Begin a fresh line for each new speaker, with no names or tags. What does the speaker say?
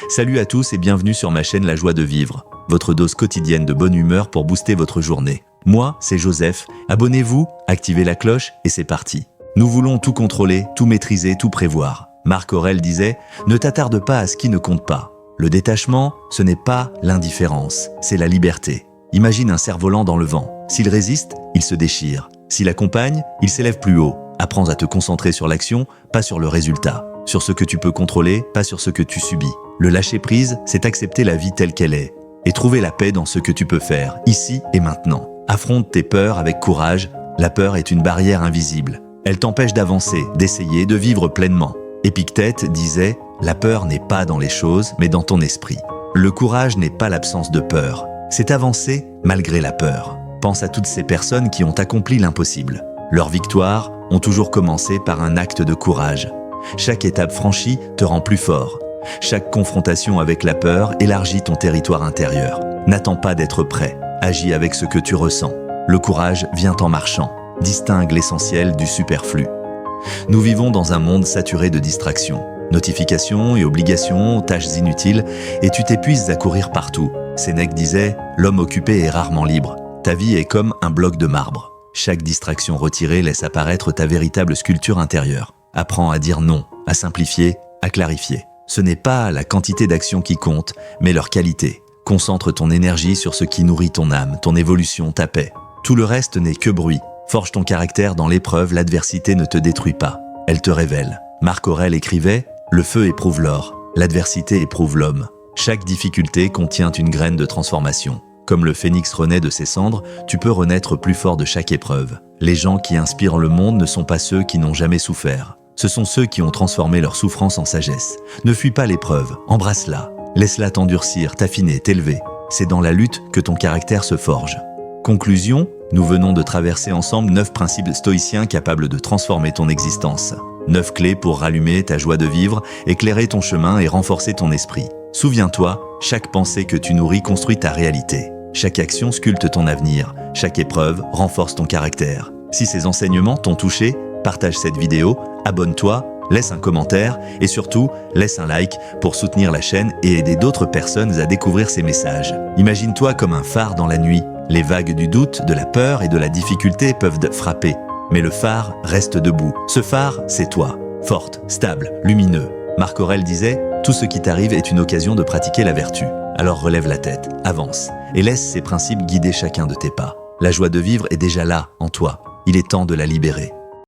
Salut à tous et bienvenue sur ma chaîne La Joie de Vivre, votre dose quotidienne de bonne humeur pour booster votre journée. Moi, c'est Joseph, abonnez-vous, activez la cloche et c'est parti. Nous voulons tout contrôler, tout maîtriser, tout prévoir. Marc Aurèle disait « Ne t'attarde pas à ce qui ne compte pas ». Le détachement, ce n'est pas l'indifférence, c'est la liberté. Imagine un cerf-volant dans le vent. S'il résiste, il se déchire. S'il accompagne, il s'élève plus haut. Apprends à te concentrer sur l'action, pas sur le résultat. Sur ce que tu peux contrôler, pas sur ce que tu subis. Le lâcher-prise, c'est accepter la vie telle qu'elle est et trouver la paix dans ce que tu peux faire, ici et maintenant. Affronte tes peurs avec courage. La peur est une barrière invisible. Elle t'empêche d'avancer, d'essayer, de vivre pleinement. Épictète disait « La peur n'est pas dans les choses, mais dans ton esprit ». Le courage n'est pas l'absence de peur. C'est avancer malgré la peur. Pense à toutes ces personnes qui ont accompli l'impossible. Leurs victoires ont toujours commencé par un acte de courage. Chaque étape franchie te rend plus fort. Chaque confrontation avec la peur élargit ton territoire intérieur. N'attends pas d'être prêt. Agis avec ce que tu ressens. Le courage vient en marchant. Distingue l'essentiel du superflu. Nous vivons dans un monde saturé de distractions. Notifications et obligations, tâches inutiles, et tu t'épuises à courir partout. Sénèque disait « L'homme occupé est rarement libre. Ta vie est comme un bloc de marbre. Chaque distraction retirée laisse apparaître ta véritable sculpture intérieure. Apprends à dire non, à simplifier, à clarifier. Ce n'est pas la quantité d'actions qui compte, mais leur qualité. Concentre ton énergie sur ce qui nourrit ton âme, ton évolution, ta paix. Tout le reste n'est que bruit. Forge ton caractère dans l'épreuve, l'adversité ne te détruit pas. Elle te révèle. Marc Aurèle écrivait « Le feu éprouve l'or, l'adversité éprouve l'homme. Chaque difficulté contient une graine de transformation. Comme le phénix renaît de ses cendres, tu peux renaître plus fort de chaque épreuve. Les gens qui inspirent le monde ne sont pas ceux qui n'ont jamais souffert. Ce sont ceux qui ont transformé leur souffrance en sagesse. Ne fuis pas l'épreuve, embrasse-la. Laisse-la t'endurcir, t'affiner, t'élever. C'est dans la lutte que ton caractère se forge. Conclusion, nous venons de traverser ensemble 9 principes stoïciens capables de transformer ton existence. 9 clés pour rallumer ta joie de vivre, éclairer ton chemin et renforcer ton esprit. Souviens-toi, chaque pensée que tu nourris construit ta réalité. Chaque action sculpte ton avenir. Chaque épreuve renforce ton caractère. Si ces enseignements t'ont touché, partage cette vidéo, abonne-toi, laisse un commentaire et surtout, laisse un like pour soutenir la chaîne et aider d'autres personnes à découvrir ces messages. Imagine-toi comme un phare dans la nuit. Les vagues du doute, de la peur et de la difficulté peuvent te frapper. Mais le phare reste debout. Ce phare, c'est toi. Forte, stable, lumineux. Marc Aurèle disait « Tout ce qui t'arrive est une occasion de pratiquer la vertu. Alors relève la tête, avance et laisse ces principes guider chacun de tes pas. La joie de vivre est déjà là, en toi. Il est temps de la libérer.